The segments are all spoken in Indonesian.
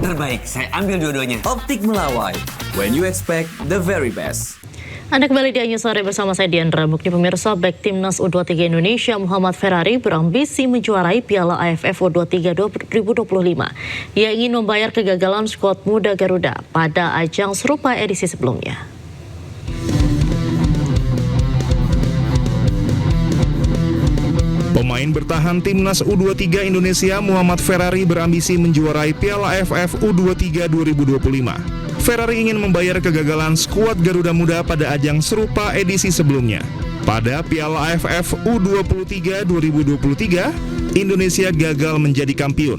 terbaik. Saya ambil dua-duanya. Optik Melawai, when you expect the very best. Anda kembali di Anyu Sore bersama saya Diandra Mukni. Pemirsa, bek Timnas U23 Indonesia Muhammad Ferrari berambisi menjuarai Piala AFF U23 2025. Ia ingin membayar kegagalan skuad muda Garuda pada ajang serupa edisi sebelumnya. Pemain bertahan Timnas U23 Indonesia Muhammad Ferrari berambisi menjuarai Piala AFF U23 2025. Ferrari ingin membayar kegagalan skuad Garuda Muda pada ajang serupa edisi sebelumnya. Pada Piala AFF U23 2023, Indonesia gagal menjadi kampiun.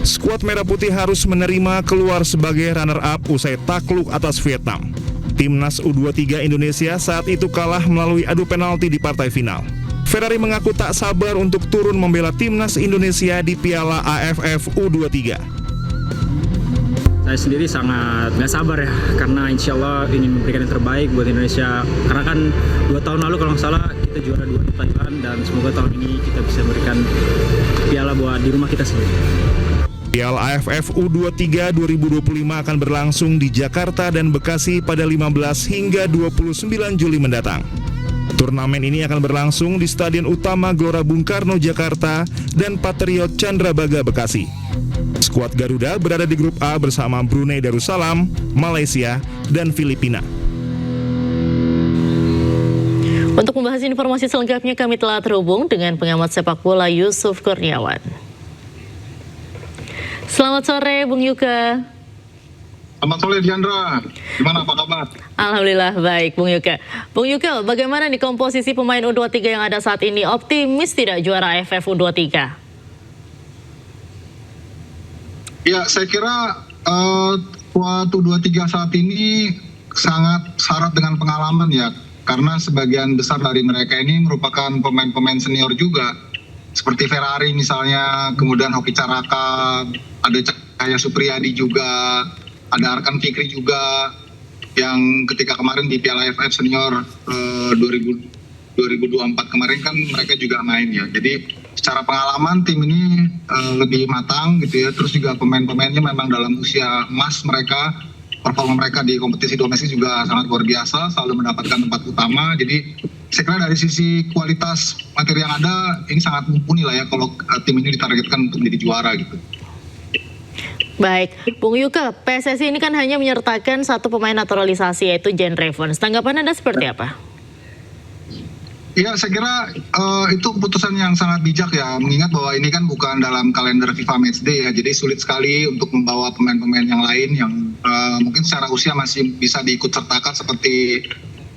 Skuad Merah Putih harus menerima keluar sebagai runner-up usai takluk atas Vietnam. Timnas U23 Indonesia saat itu kalah melalui adu penalti di partai final. Ferrari mengaku tak sabar untuk turun membela Timnas Indonesia di Piala AFF U23. Saya sendiri sangat gak sabar ya, karena insya Allah ingin memberikan yang terbaik buat Indonesia. Karena kan 2 tahun lalu kalau nggak salah kita juara 2 di Thailand, dan semoga tahun ini kita bisa memberikan piala buat di rumah kita sendiri. Piala AFF U23 2025 akan berlangsung di Jakarta dan Bekasi pada 15 hingga 29 Juli mendatang. Turnamen ini akan berlangsung di Stadion Utama Gelora Bung Karno, Jakarta dan Patriot Candrabaga, Bekasi. Skuad Garuda berada di grup A bersama Brunei Darussalam, Malaysia, dan Filipina. Untuk membahas informasi selengkapnya kami telah terhubung dengan pengamat sepak bola Yusuf Kurniawan. Selamat sore Bung Yuka. Selamat sore Diandra, gimana apa kabar? Alhamdulillah baik Bung Yuka. Bung Yuka, bagaimana nih komposisi pemain U23 yang ada saat ini? Optimis tidak juara AFF U23? Ya, saya kira skuad U23 saat ini sangat syarat dengan pengalaman ya, karena sebagian besar dari mereka ini merupakan pemain-pemain senior juga, seperti Ferrari misalnya, kemudian Hoki Caraka, ada Cahaya Supriyadi juga, ada Arkan Fikri juga, yang ketika kemarin di Piala AFF Senior 2024 kemarin kan mereka juga main ya. Jadi secara pengalaman tim ini lebih matang gitu ya. Terus juga pemain-pemainnya memang dalam usia emas mereka. Performa mereka di kompetisi domestik juga sangat luar biasa, selalu mendapatkan tempat utama. Jadi saya kira dari sisi kualitas materi yang ada ini sangat mumpuni lah ya kalau tim ini ditargetkan untuk menjadi juara gitu. Baik, Bung Yuka, PSSI ini kan hanya menyertakan satu pemain naturalisasi yaitu Jan Revens. Tanggapan Anda seperti apa? Ya, saya kira itu keputusan yang sangat bijak ya, mengingat bahwa ini kan bukan dalam kalender FIFA Matchday ya, jadi sulit sekali untuk membawa pemain-pemain yang lain yang mungkin secara usia masih bisa diikut sertakan seperti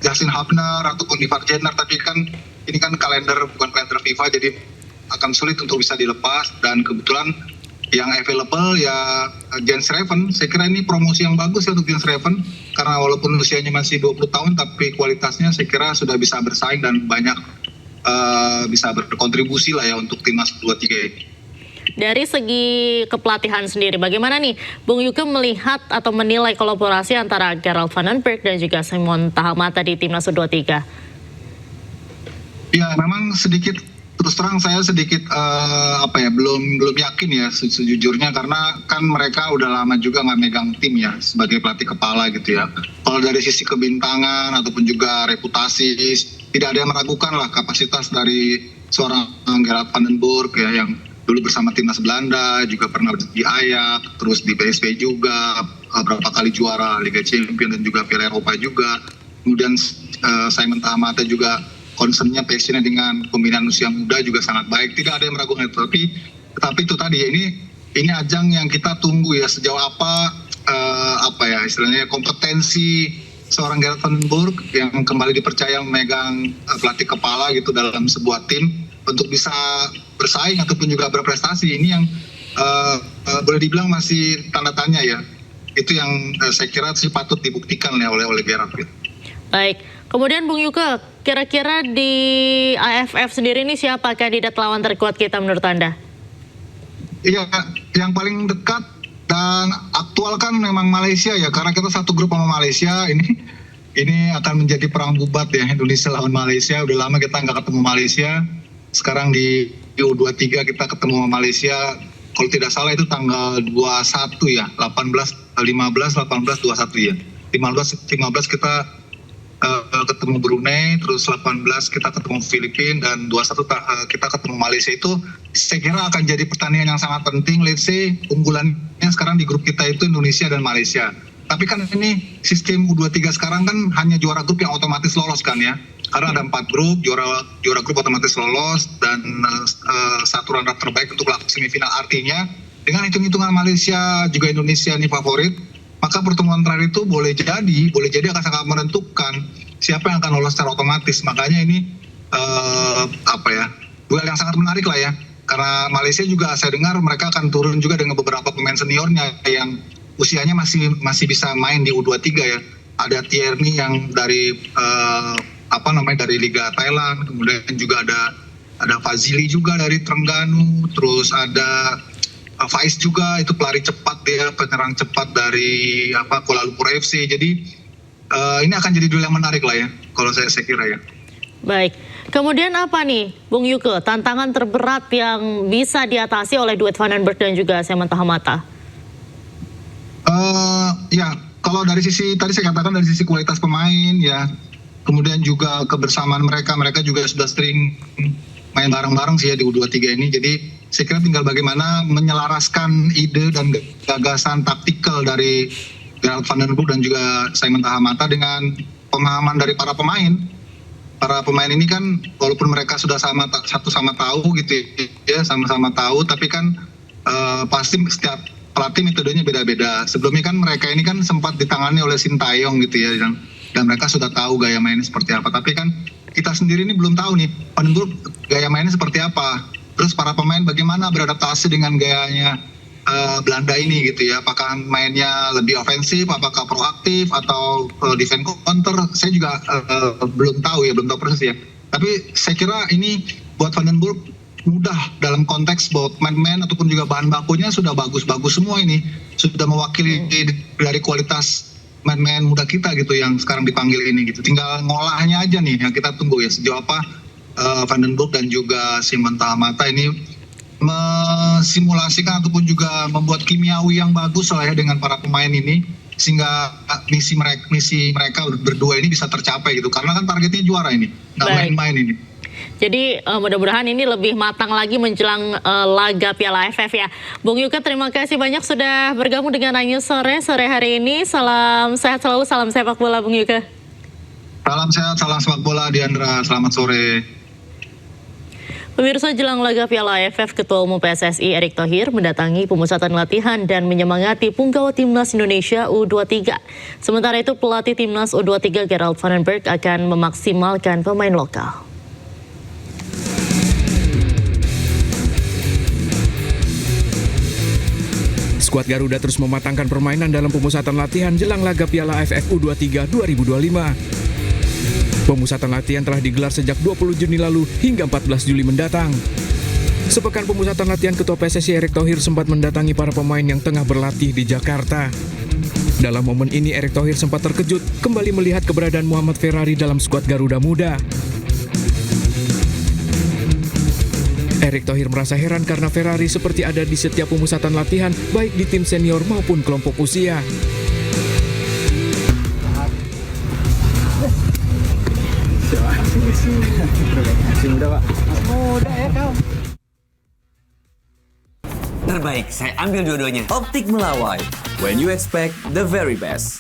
Justin Hubner ataupun Ivar Jenner, tapi kan ini kan kalender bukan kalender FIFA, jadi akan sulit untuk bisa dilepas, dan kebetulan yang available ya Jens Reven. Saya kira ini promosi yang bagus ya untuk Jens Reven, karena walaupun usianya masih 20 tahun tapi kualitasnya saya kira sudah bisa bersaing dan banyak bisa berkontribusi lah ya untuk timnas U23 ini. Dari segi kepelatihan sendiri, bagaimana nih Bung Yuka melihat atau menilai kolaborasi antara Gerald Van den Berg dan juga Simon Tahamata di timnas U23? Ya, memang sedikit terus terang saya sedikit belum yakin ya sejujurnya, karena kan mereka udah lama juga nggak megang tim ya sebagai pelatih kepala gitu ya. Kalau dari sisi kebintangan ataupun juga reputasi tidak ada yang meragukan lah kapasitas dari seorang Gerard van den Berg ya, yang dulu bersama timnas Belanda juga pernah di Ajax, terus di PSV juga beberapa kali juara Liga Champions dan juga Piala Eropa juga. Kemudian Simon Tahamata juga concernnya, passionnya dengan pembinaan usia muda juga sangat baik, tidak ada yang meragukan itu. Tapi itu tadi ya, ini ajang yang kita tunggu ya, sejauh apa istilahnya kompetensi seorang Gerard van den Berg yang kembali dipercaya memegang pelatih kepala gitu dalam sebuah tim untuk bisa bersaing ataupun juga berprestasi. Ini yang boleh dibilang masih tanda tanya ya. Itu yang saya kira sih patut dibuktikan ya oleh Gerard gitu. Baik, kemudian Bung Yuka, kira-kira di AFF sendiri ini siapa kandidat lawan terkuat kita menurut Anda? Iya, yang paling dekat dan aktual kan memang Malaysia ya, karena kita satu grup sama Malaysia. Ini akan menjadi perang bubat ya, Indonesia lawan Malaysia. Udah lama kita nggak ketemu Malaysia. Sekarang di U23 kita ketemu sama Malaysia. kalau tidak salah itu tanggal 21 ya, 15, 18, 21 ya. 15 kita ketemu Brunei, terus 18 kita ketemu Filipina, dan 21 kita ketemu Malaysia. Itu saya kira akan jadi pertandingan yang sangat penting. Let's say unggulannya sekarang di grup kita itu Indonesia dan Malaysia. Tapi kan ini sistem U23 sekarang kan hanya juara grup yang otomatis lolos kan ya. Karena ada 4 grup, juara grup otomatis lolos, dan satu runner terbaik untuk semifinal. Artinya dengan hitung-hitungan Malaysia juga Indonesia ini favorit, maka pertemuan terakhir itu boleh jadi akan sangat menentukan siapa yang akan lolos secara otomatis. Makanya ini duel yang sangat menarik lah ya. Karena Malaysia juga saya dengar mereka akan turun juga dengan beberapa pemain seniornya yang usianya masih bisa main di U23 ya. Ada Tierney yang dari dari Liga Thailand, kemudian juga ada Fazili juga dari Terengganu, terus ada Faiz juga, itu pelari cepat dia, penyerang cepat dari Kuala Lumpur FC. Jadi ini akan jadi duel yang menarik lah ya, kalau saya kira ya. Baik, kemudian apa nih Bung Yuke, tantangan terberat yang bisa diatasi oleh duet Vandenberg dan juga Semen Tahamata? Ya, kalau dari sisi, tadi saya katakan dari sisi kualitas pemain ya, kemudian juga kebersamaan mereka juga sudah sering main bareng-bareng sih ya di U23 ini. Jadi saya kira tinggal bagaimana menyelaraskan ide dan gagasan taktikal dari Gerald Vandenberg dan juga Semen Tahamata dengan pemahaman dari para pemain. Para pemain ini kan walaupun mereka sudah sama tahu gitu ya, sama-sama tahu, tapi kan pasti setiap pelatih metodenya beda-beda. Sebelumnya kan mereka ini kan sempat ditangani oleh Sintayong gitu ya, dan mereka sudah tahu gaya mainnya seperti apa. Tapi kan kita sendiri ini belum tahu nih Vandenberg gaya mainnya seperti apa. Terus para pemain bagaimana beradaptasi dengan gayanya Belanda ini gitu ya. Apakah mainnya lebih ofensif, apakah proaktif atau defense counter? Saya juga belum tahu persis ya. Tapi saya kira ini buat Vandenberg mudah dalam konteks bahwa pemain-pemain ataupun juga bahan bakunya sudah bagus-bagus semua ini. Sudah mewakili dari kualitas main-main muda kita gitu yang sekarang dipanggil ini gitu. Tinggal ngolahnya aja nih yang kita tunggu ya, sejauh apa Vandenberg dan juga Semen Tahamata ini mensimulasikan ataupun juga membuat kimiawi yang bagus lah ya dengan para pemain ini, sehingga misi mereka berdua ini bisa tercapai gitu. Karena kan targetnya juara ini, nggak main-main ini. Jadi mudah-mudahan ini lebih matang lagi menjelang laga Piala AFF ya. Bung Yuke, terima kasih banyak sudah bergabung dengan News sore hari ini. Salam sehat selalu, salam sepak bola Bung Yuke. Salam sehat, salam sepak bola Diandra, selamat sore. Pemirsa, jelang laga Piala AFF, Ketua Umum PSSI Erick Thohir mendatangi pemusatan latihan dan menyemangati punggawa Timnas Indonesia U23. Sementara itu pelatih Timnas U23 Gerald Vandenberg akan memaksimalkan pemain lokal. Skuad Garuda terus mematangkan permainan dalam pemusatan latihan jelang laga Piala AFF U23 2025. Pemusatan latihan telah digelar sejak 20 Juni lalu hingga 14 Juli mendatang. Sepekan pemusatan latihan, Ketua PSSI Erick Thohir sempat mendatangi para pemain yang tengah berlatih di Jakarta. Dalam momen ini Erick Thohir sempat terkejut kembali melihat keberadaan Muhammad Ferrari dalam skuad Garuda Muda. Erick Thohir merasa heran karena Ferrari seperti ada di setiap pemusatan latihan, baik di tim senior maupun kelompok usia. Terbaik, saya ambil dua-duanya. Optik Melawai, when you expect the very best.